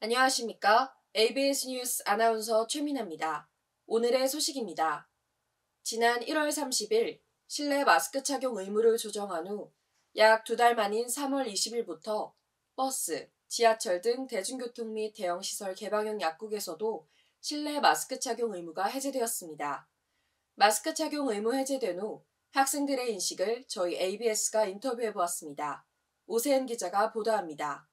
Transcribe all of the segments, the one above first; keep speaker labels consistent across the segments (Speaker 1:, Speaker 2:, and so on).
Speaker 1: 안녕하십니까? ABS 뉴스 아나운서 최민아입니다. 오늘의 소식입니다. 지난 1월 30일 실내 마스크 착용 의무를 조정한 후 약 2달 만인 3월 20일부터 버스, 지하철 등 대중교통 및 대형시설 개방형 약국에서도 실내 마스크 착용 의무가 해제되었습니다. 마스크 착용 의무 해제된 후 학생들의 인식을 저희 ABS가 인터뷰해보았습니다. 오세은 기자가 보도합니다.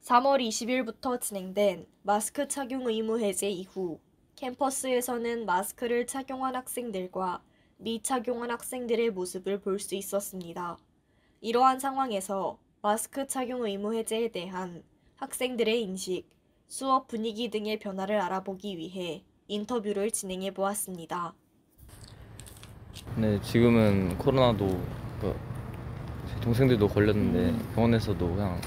Speaker 2: 3월 20일부터 진행된 마스크 착용 의무 해제 이후 캠퍼스에서는 마스크를 착용한 학생들과 미착용한 학생들의 모습을 볼 수 있었습니다. 이러한 상황에서 마스크 착용 의무 해제에 대한 학생들의 인식, 수업 분위기 등의 변화를 알아보기 위해 인터뷰를 진행해 보았습니다.
Speaker 3: 네, 지금은 코로나도 제 동생들도 걸렸는데 병원에서도 그냥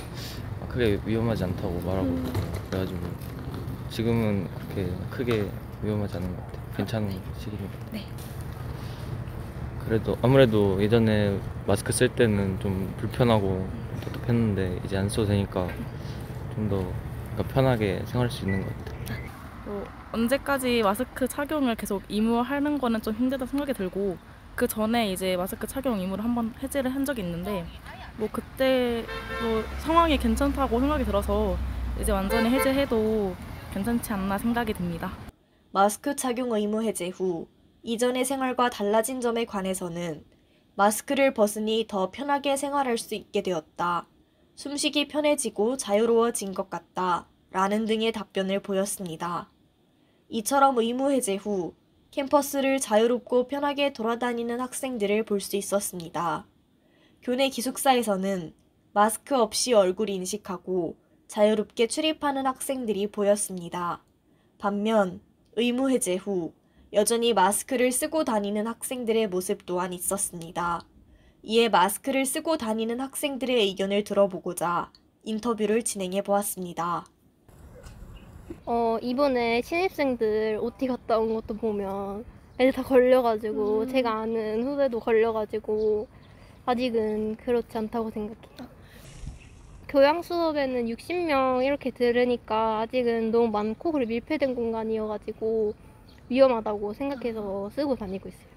Speaker 3: 크게 위험하지 않다고 말하고 있고 그래가지고 지금은 그렇게 크게 위험하지 않은 것 같아요. 괜찮은 시기입니다.
Speaker 2: 네.
Speaker 3: 그래도 아무래도 예전에 마스크 쓸 때는 좀 불편하고 답답했는데 이제 안 써도 되니까 좀 더 편하게 생활할 수 있는 것 같아요.
Speaker 4: 언제까지 마스크 착용을 계속 의무화하는 거는 좀 힘들다 생각이 들고, 그 전에 이제 마스크 착용 의무를 한번 해제를 한 적이 있는데 그때 상황이 괜찮다고 생각이 들어서 이제 완전히 해제해도 괜찮지 않나 생각이 듭니다.
Speaker 2: 마스크 착용 의무 해제 후 이전의 생활과 달라진 점에 관해서는 마스크를 벗으니 더 편하게 생활할 수 있게 되었다. 숨쉬기 편해지고 자유로워진 것 같다. 라는 등의 답변을 보였습니다. 이처럼 의무 해제 후 캠퍼스를 자유롭고 편하게 돌아다니는 학생들을 볼 수 있었습니다. 교내 기숙사에서는 마스크 없이 얼굴 인식하고 자유롭게 출입하는 학생들이 보였습니다. 반면 의무 해제 후 여전히 마스크를 쓰고 다니는 학생들의 모습 또한 있었습니다. 이에 마스크를 쓰고 다니는 학생들의 의견을 들어보고자 인터뷰를 진행해 보았습니다.
Speaker 5: 이번에 신입생들 OT 갔다 온 것도 보면 애들 다 걸려가지고 제가 아는 후배도 걸려가지고 아직은 그렇지 않다고 생각해요. 교양 수업에는 60명 이렇게 들으니까 아직은 너무 많고 그리고 밀폐된 공간이어가지고 위험하다고 생각해서 쓰고 다니고 있어요.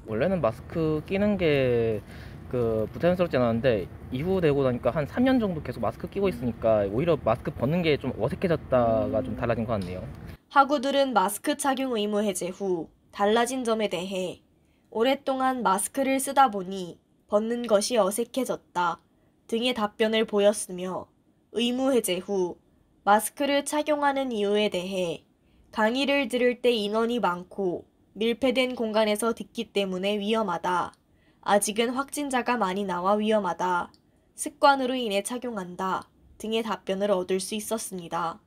Speaker 6: 원래는 마스크 끼는 게 부자연스럽지 않았는데 이후 되고 나니까 한 3년 정도 계속 마스크 끼고 있으니까 오히려 마스크 벗는 게 좀 어색해졌다가 좀 달라진 것 같네요.
Speaker 2: 학우들은 마스크 착용 의무 해제 후 달라진 점에 대해 오랫동안 마스크를 쓰다 보니 벗는 것이 어색해졌다 등의 답변을 보였으며 의무 해제 후 마스크를 착용하는 이유에 대해 강의를 들을 때 인원이 많고 밀폐된 공간에서 듣기 때문에 위험하다. 아직은 확진자가 많이 나와 위험하다. 습관으로 인해 착용한다. 등의 답변을 얻을 수 있었습니다.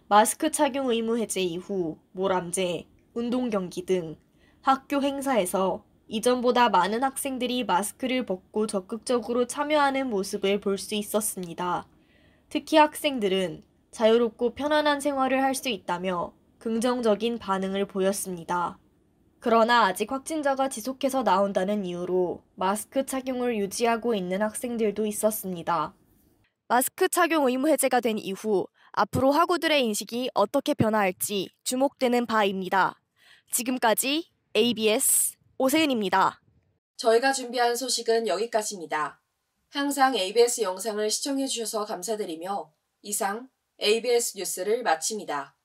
Speaker 2: 마스크 착용 의무 해제 이후 모람제, 운동 경기 등 학교 행사에서 이전보다 많은 학생들이 마스크를 벗고 적극적으로 참여하는 모습을 볼 수 있었습니다. 특히 학생들은 자유롭고 편안한 생활을 할 수 있다며 긍정적인 반응을 보였습니다. 그러나 아직 확진자가 지속해서 나온다는 이유로 마스크 착용을 유지하고 있는 학생들도 있었습니다. 마스크 착용 의무 해제가 된 이후 앞으로 학우들의 인식이 어떻게 변화할지 주목되는 바입니다. 지금까지 ABS 오세은입니다.
Speaker 1: 저희가 준비한 소식은 여기까지입니다. 항상 ABS 영상을 시청해주셔서 감사드리며 이상 ABS 뉴스를 마칩니다.